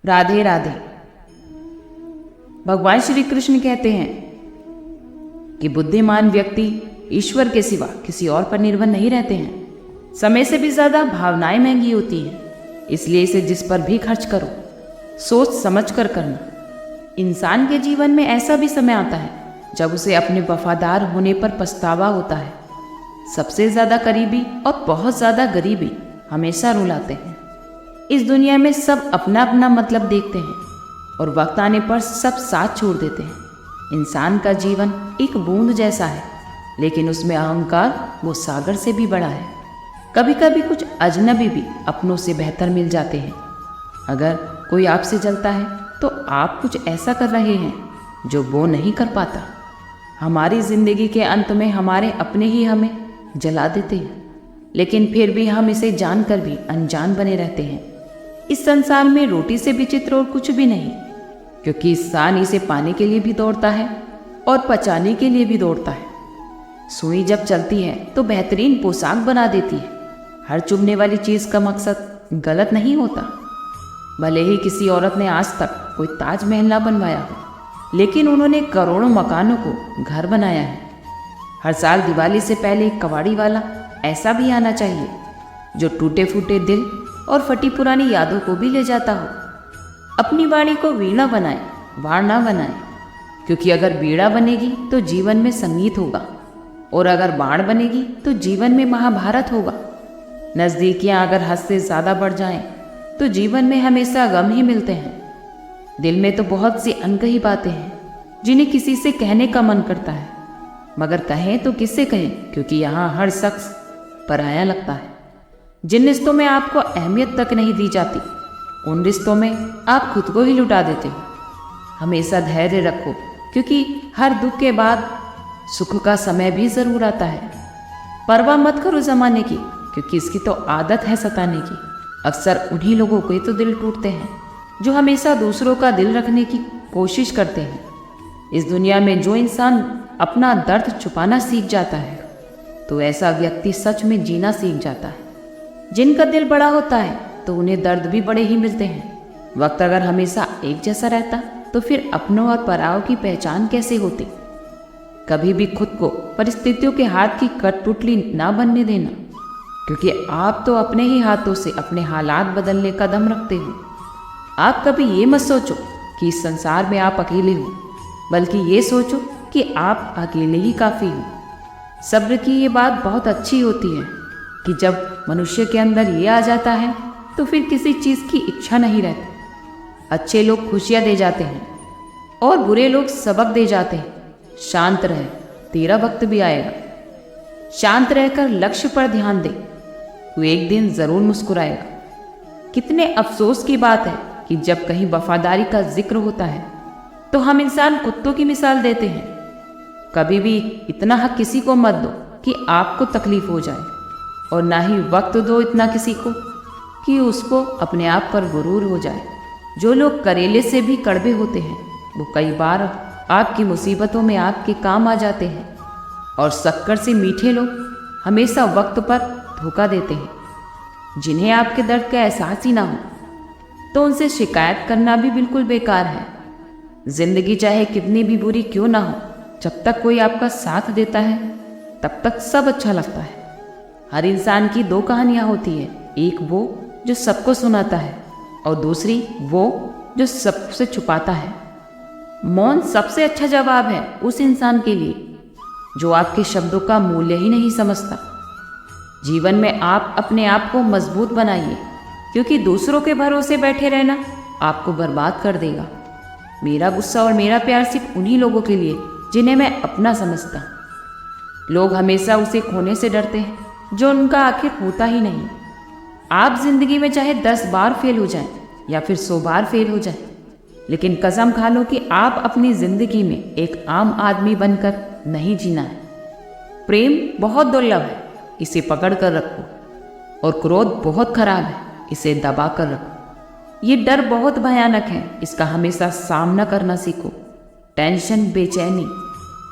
राधे राधे। भगवान श्री कृष्ण कहते हैं कि बुद्धिमान व्यक्ति ईश्वर के सिवा किसी और पर निर्भर नहीं रहते हैं। समय से भी ज्यादा भावनाएं महंगी होती हैं, इसलिए इसे जिस पर भी खर्च करो सोच समझ कर करना। इंसान के जीवन में ऐसा भी समय आता है जब उसे अपने वफादार होने पर पछतावा होता है। सबसे ज्यादा करीबी और बहुत ज्यादा गरीबी हमेशा रुलाते हैं। इस दुनिया में सब अपना अपना मतलब देखते हैं और वक्त आने पर सब साथ छोड़ देते हैं। इंसान का जीवन एक बूंद जैसा है, लेकिन उसमें अहंकार वो सागर से भी बड़ा है। कभी कभी कुछ अजनबी भी अपनों से बेहतर मिल जाते हैं। अगर कोई आपसे जलता है तो आप कुछ ऐसा कर रहे हैं जो वो नहीं कर पाता। हमारी जिंदगी के अंत में हमारे अपने ही हमें जला देते हैं, लेकिन फिर भी हम इसे जानकर भी अनजान बने रहते हैं। इस संसार में रोटी से विचित्र और कुछ भी नहीं, क्योंकि इंसान इसे पाने के लिए भी दौड़ता है और पचाने के लिए भी दौड़ता है। सुई जब चलती है तो बेहतरीन पोशाक बना देती है। हर चुभने वाली चीज का मकसद गलत नहीं होता। भले ही किसी औरत ने आज तक कोई ताजमहल ना बनवाया हो, लेकिन उन्होंने करोड़ों मकानों को घर बनाया है। हर साल दिवाली से पहले एक कबाड़ी वाला ऐसा भी आना चाहिए जो टूटे फूटे दिल और फटी पुरानी यादों को भी ले जाता हो। अपनी वाणी को वीणा बनाए, वार ना बनाए, क्योंकि अगर वीणा बनेगी तो जीवन में संगीत होगा, और अगर बाण बनेगी तो जीवन में महाभारत होगा। नज़दीकियाँ अगर हद से ज़्यादा बढ़ जाएं तो जीवन में हमेशा गम ही मिलते हैं। दिल में तो बहुत सी अनकही बातें हैं जिन्हें किसी से कहने का मन करता है, मगर कहें तो किससे कहें, क्योंकि यहाँ हर शख्स पराया लगता है। जिन रिश्तों में आपको अहमियत तक नहीं दी जाती, उन रिश्तों में आप खुद को ही लुटा देते हो। हमेशा धैर्य रखो, क्योंकि हर दुख के बाद सुख का समय भी ज़रूर आता है। परवाह मत करो ज़माने की, क्योंकि इसकी तो आदत है सताने की। अक्सर उन्हीं लोगों के तो दिल टूटते हैं जो हमेशा दूसरों का दिल रखने की कोशिश करते हैं। इस दुनिया में जो इंसान अपना दर्द छुपाना सीख जाता है, तो ऐसा व्यक्ति सच में जीना सीख जाता है। जिनका दिल बड़ा होता है तो उन्हें दर्द भी बड़े ही मिलते हैं। वक्त अगर हमेशा एक जैसा रहता तो फिर अपनों और पराओं की पहचान कैसे होती। कभी भी खुद को परिस्थितियों के हाथ की कठपुतली ना बनने देना, क्योंकि आप तो अपने ही हाथों से अपने हालात बदलने का दम रखते हो। आप कभी ये मत सोचो कि इस संसार में आप अकेले हो, बल्कि ये सोचो कि आप अकेले ही काफ़ी हो। सब्र की ये बात बहुत अच्छी होती है कि जब मनुष्य के अंदर ये आ जाता है तो फिर किसी चीज़ की इच्छा नहीं रहती। अच्छे लोग खुशियाँ दे जाते हैं और बुरे लोग सबक दे जाते हैं। शांत रहे, तेरा वक्त भी आएगा। शांत रहकर लक्ष्य पर ध्यान दे, तू एक दिन ज़रूर मुस्कुराएगा। कितने अफसोस की बात है कि जब कहीं वफादारी का जिक्र होता है तो हम इंसान कुत्तों की मिसाल देते हैं। कभी भी इतना हक किसी को मत दो कि आपको तकलीफ हो जाए, और ना ही वक्त दो इतना किसी को कि उसको अपने आप पर गुरूर हो जाए। जो लोग करेले से भी कड़वे होते हैं, वो कई बार आपकी मुसीबतों में आपके काम आ जाते हैं, और शक्कर से मीठे लोग हमेशा वक्त पर धोखा देते हैं। जिन्हें आपके दर्द का एहसास ही ना हो तो उनसे शिकायत करना भी बिल्कुल बेकार है। जिंदगी चाहे कितनी भी बुरी क्यों ना हो, जब तक कोई आपका साथ देता है तब तक सब अच्छा लगता है। हर इंसान की दो कहानियाँ होती है, एक वो जो सबको सुनाता है और दूसरी वो जो सबसे छुपाता है। मौन सबसे अच्छा जवाब है उस इंसान के लिए जो आपके शब्दों का मूल्य ही नहीं समझता। जीवन में आप अपने आप को मजबूत बनाइए, क्योंकि दूसरों के भरोसे बैठे रहना आपको बर्बाद कर देगा। मेरा गुस्सा और मेरा प्यार सिर्फ उन्हीं लोगों के लिए जिन्हें मैं अपना समझता। लोग हमेशा उसे खोने से डरते हैं जो उनका आखिर होता ही नहीं। आप जिंदगी में चाहे 10 बार फेल हो जाएं या फिर 100 बार फेल हो जाएं, लेकिन कसम खा लो कि आप अपनी जिंदगी में एक आम आदमी बनकर नहीं जीना है। प्रेम बहुत दुर्लभ है, इसे पकड़ कर रखो, और क्रोध बहुत खराब है, इसे दबा कर रखो। ये डर बहुत भयानक है, इसका हमेशा सामना करना सीखो। टेंशन, बेचैनी,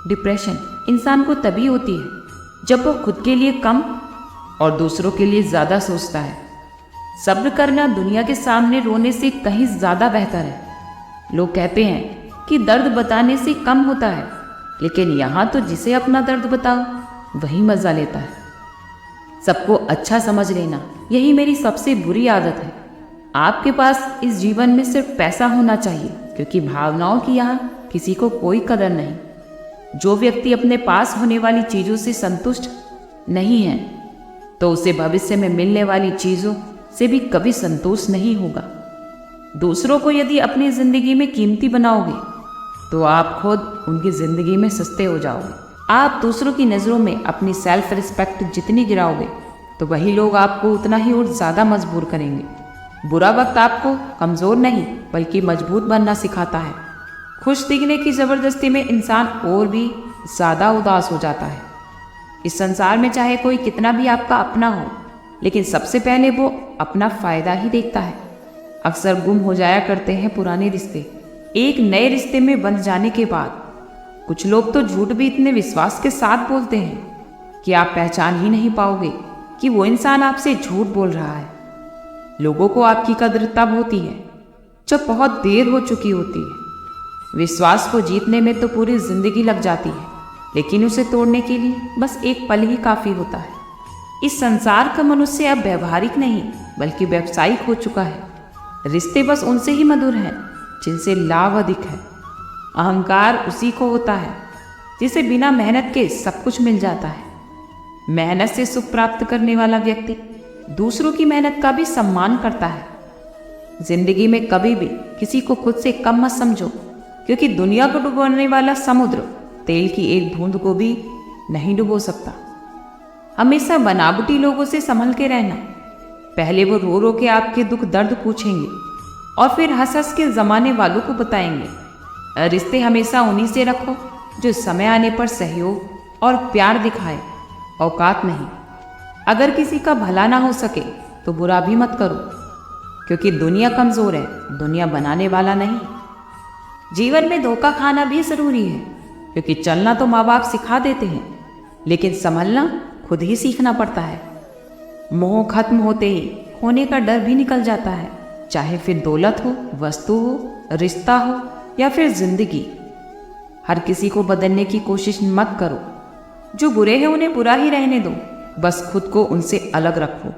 डिप्रेशन इंसान को तभी होती है जब वो खुद के लिए कम और दूसरों के लिए ज़्यादा सोचता है। सब्र करना दुनिया के सामने रोने से कहीं ज़्यादा बेहतर है। लोग कहते हैं कि दर्द बताने से कम होता है, लेकिन यहाँ तो जिसे अपना दर्द बताओ वही मज़ा लेता है। सबको अच्छा समझ लेना यही मेरी सबसे बुरी आदत है। आपके पास इस जीवन में सिर्फ पैसा होना चाहिए, क्योंकि भावनाओं की यहाँ किसी को कोई कदर नहीं। जो व्यक्ति अपने पास होने वाली चीज़ों से संतुष्ट नहीं है तो उसे भविष्य में मिलने वाली चीज़ों से भी कभी संतोष नहीं होगा। दूसरों को यदि अपनी ज़िंदगी में कीमती बनाओगे तो आप खुद उनकी ज़िंदगी में सस्ते हो जाओगे। आप दूसरों की नज़रों में अपनी सेल्फ रिस्पेक्ट जितनी गिराओगे तो वही लोग आपको उतना ही और ज़्यादा मजबूर करेंगे। बुरा वक्त आपको कमज़ोर नहीं बल्कि मजबूत बनना सिखाता है। खुश दिखने की ज़बरदस्ती में इंसान और भी ज़्यादा उदास हो जाता है। इस संसार में चाहे कोई कितना भी आपका अपना हो, लेकिन सबसे पहले वो अपना फ़ायदा ही देखता है। अक्सर गुम हो जाया करते हैं पुराने रिश्ते एक नए रिश्ते में बंध जाने के बाद। कुछ लोग तो झूठ भी इतने विश्वास के साथ बोलते हैं कि आप पहचान ही नहीं पाओगे कि वो इंसान आपसे झूठ बोल रहा है। लोगों को आपकी कदर तब होती है जब बहुत देर हो चुकी होती है। विश्वास को जीतने में तो पूरी जिंदगी लग जाती है, लेकिन उसे तोड़ने के लिए बस एक पल ही काफ़ी होता है। इस संसार का मनुष्य अब व्यवहारिक नहीं बल्कि व्यावसायिक हो चुका है। रिश्ते बस उनसे ही मधुर हैं जिनसे लाभ अधिक है। अहंकार उसी को होता है जिसे बिना मेहनत के सब कुछ मिल जाता है। मेहनत से सुख प्राप्त करने वाला व्यक्ति दूसरों की मेहनत का भी सम्मान करता है। जिंदगी में कभी भी किसी को खुद से कम मत समझो, क्योंकि दुनिया को डुबोने वाला समुद्र तेल की एक बूंद को भी नहीं डुबो सकता। हमेशा बनावटी लोगों से संभल के रहना। पहले वो रो रो के आपके दुख दर्द पूछेंगे और फिर हंस हंस के जमाने वालों को बताएंगे। रिश्ते हमेशा उन्हीं से रखो जो समय आने पर सहयोग और प्यार दिखाए, औकात नहीं। अगर किसी का भला ना हो सके तो बुरा भी मत करो, क्योंकि दुनिया कमज़ोर है, दुनिया बनाने वाला नहीं। जीवन में धोखा खाना भी ज़रूरी है, क्योंकि चलना तो माँ बाप सिखा देते हैं, लेकिन संभलना खुद ही सीखना पड़ता है। मोह खत्म होते ही खोने का डर भी निकल जाता है, चाहे फिर दौलत हो, वस्तु हो, रिश्ता हो या फिर जिंदगी। हर किसी को बदलने की कोशिश मत करो। जो बुरे हैं उन्हें बुरा ही रहने दो, बस खुद को उनसे अलग रखो।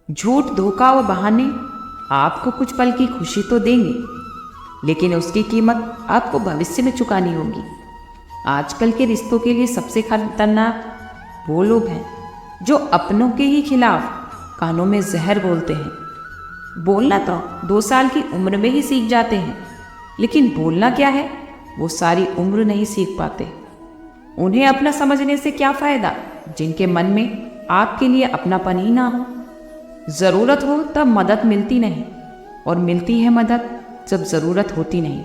झूठ, धोखा और बहाने आपको कुछ पल की खुशी तो देंगे, लेकिन उसकी कीमत आपको भविष्य में चुकानी होगी। आजकल के रिश्तों के लिए सबसे खतरनाक वो लोग हैं जो अपनों के ही खिलाफ कानों में जहर बोलते हैं। बोलना तो 2 साल की उम्र में ही सीख जाते हैं, लेकिन बोलना क्या है वो सारी उम्र नहीं सीख पाते। उन्हें अपना समझने से क्या फ़ायदा जिनके मन में आपके लिए अपनापन ही ना हो। ज़रूरत हो तब मदद मिलती नहीं, और मिलती है मदद जब ज़रूरत होती नहीं।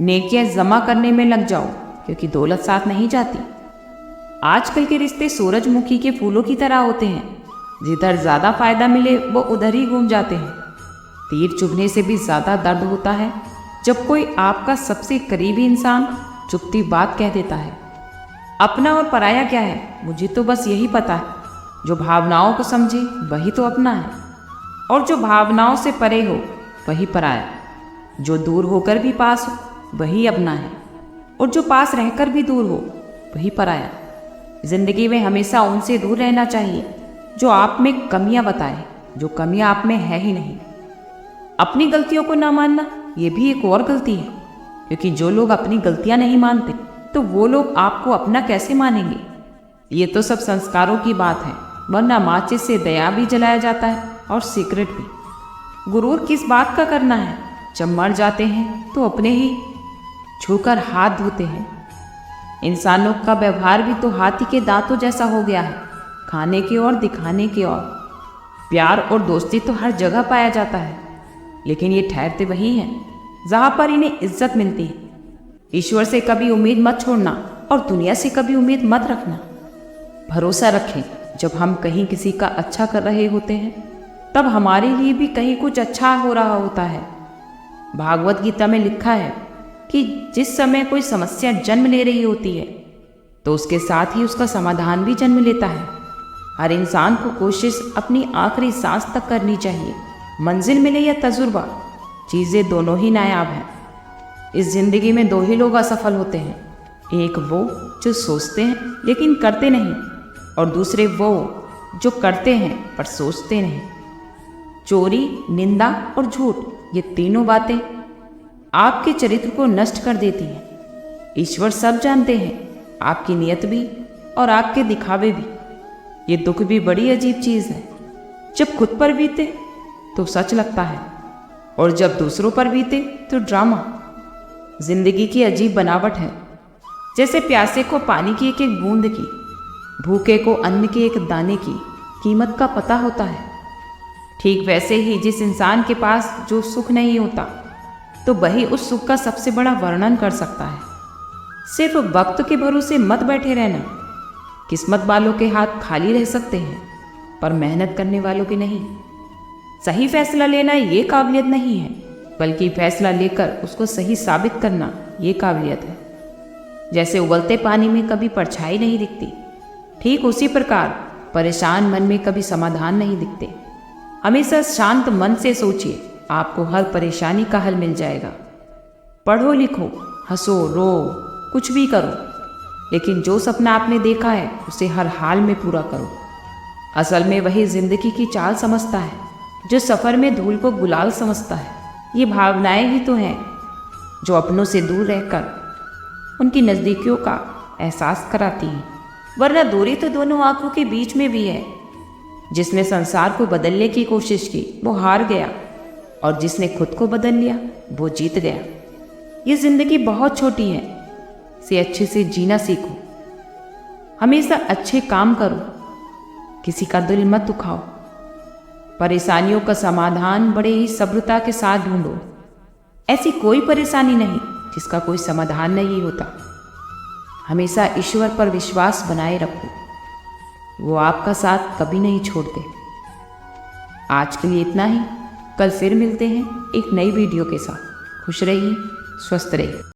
नेकियां जमा करने में लग जाओ, क्योंकि दौलत साथ नहीं जाती। आजकल के रिश्ते सूरजमुखी के फूलों की तरह होते हैं, जिधर ज़्यादा फायदा मिले वो उधर ही घूम जाते हैं। तीर चुभने से भी ज़्यादा दर्द होता है जब कोई आपका सबसे करीबी इंसान चुभती बात कह देता है। अपना और पराया क्या है, मुझे तो बस यही पता है। जो भावनाओं को समझे वही तो अपना है, और जो भावनाओं से परे हो वही पराया। जो दूर होकर भी पास हो वही अपना है, और जो पास रहकर भी दूर हो वही पराया। जिंदगी में हमेशा उनसे दूर रहना चाहिए जो आप में कमियां बताए, जो कमियां आप में है ही नहीं। अपनी गलतियों को ना मानना ये भी एक और गलती है, क्योंकि जो लोग अपनी गलतियां नहीं मानते तो वो लोग आपको अपना कैसे मानेंगे। ये तो सब संस्कारों की बात है, वरना माचिस से दया भी जलाया जाता है और सिगरेट भी। गुरूर किस बात का करना है, जब मर जाते हैं तो अपने ही छूकर हाथ धोते हैं। इंसानों का व्यवहार भी तो हाथी के दांतों जैसा हो गया है, खाने की और दिखाने की ओर। प्यार और दोस्ती तो हर जगह पाया जाता है, लेकिन ये ठहरते वही हैं जहाँ पर इन्हें इज्जत मिलती है। ईश्वर से कभी उम्मीद मत छोड़ना और दुनिया से कभी उम्मीद मत रखना। भरोसा रखें, जब हम कहीं किसी का अच्छा कर रहे होते हैं तब हमारे लिए भी कहीं कुछ अच्छा हो रहा होता है। भागवत गीता में लिखा है कि जिस समय कोई समस्या जन्म ले रही होती है तो उसके साथ ही उसका समाधान भी जन्म लेता है। हर इंसान को कोशिश अपनी आखिरी सांस तक करनी चाहिए। मंजिल मिले या तजुर्बा, चीज़ें दोनों ही नायाब हैं। इस ज़िंदगी में दो ही लोग असफल होते हैं, एक वो जो सोचते हैं लेकिन करते नहीं, और दूसरे वो जो करते हैं पर सोचते नहीं। चोरी, निंदा और झूठ, ये तीनों बातें आपके चरित्र को नष्ट कर देती हैं। ईश्वर सब जानते हैं, आपकी नीयत भी और आपके दिखावे भी। ये दुख भी बड़ी अजीब चीज़ है। जब खुद पर बीते तो सच लगता है, और जब दूसरों पर बीते तो ड्रामा। जिंदगी की अजीब बनावट है, जैसे प्यासे को पानी की एक एक बूंद की, भूखे को अन्न के एक दाने की कीमत का पता होता है। ठीक वैसे ही जिस इंसान के पास जो सुख नहीं होता, तो वही उस सुख का सबसे बड़ा वर्णन कर सकता है। सिर्फ वक्त के भरोसे मत बैठे रहना। किस्मत वालों के हाथ खाली रह सकते हैं, पर मेहनत करने वालों के नहीं। सही फैसला लेना ये काबिलियत नहीं है, बल्कि फैसला लेकर उसको सही साबित करना ये काबिलियत है। जैसे उबलते पानी में कभी परछाई नहीं दिखती, ठीक उसी प्रकार परेशान मन में कभी समाधान नहीं दिखते। हमेशा शांत मन से सोचिए, आपको हर परेशानी का हल मिल जाएगा। पढ़ो लिखो, हंसो रो, कुछ भी करो, लेकिन जो सपना आपने देखा है उसे हर हाल में पूरा करो। असल में वही जिंदगी की चाल समझता है, जो सफ़र में धूल को गुलाल समझता है। ये भावनाएं ही तो हैं जो अपनों से दूर रहकर उनकी नज़दीकियों का एहसास कराती हैं। वरना दूरी तो दोनों आंखों के बीच में भी है। जिसने संसार को बदलने की कोशिश की वो हार गया, और जिसने खुद को बदल लिया वो जीत गया। ये ज़िंदगी बहुत छोटी है, इसे अच्छे से जीना सीखो। हमेशा अच्छे काम करो, किसी का दिल मत दुखाओ। परेशानियों का समाधान बड़े ही सब्रता के साथ ढूंढो। ऐसी कोई परेशानी नहीं जिसका कोई समाधान नहीं होता। हमेशा ईश्वर पर विश्वास बनाए रखो, वो आपका साथ कभी नहीं छोड़ते। आज के लिए इतना ही। कल फिर मिलते हैं एक नई वीडियो के साथ। खुश रहिए, स्वस्थ रहिए।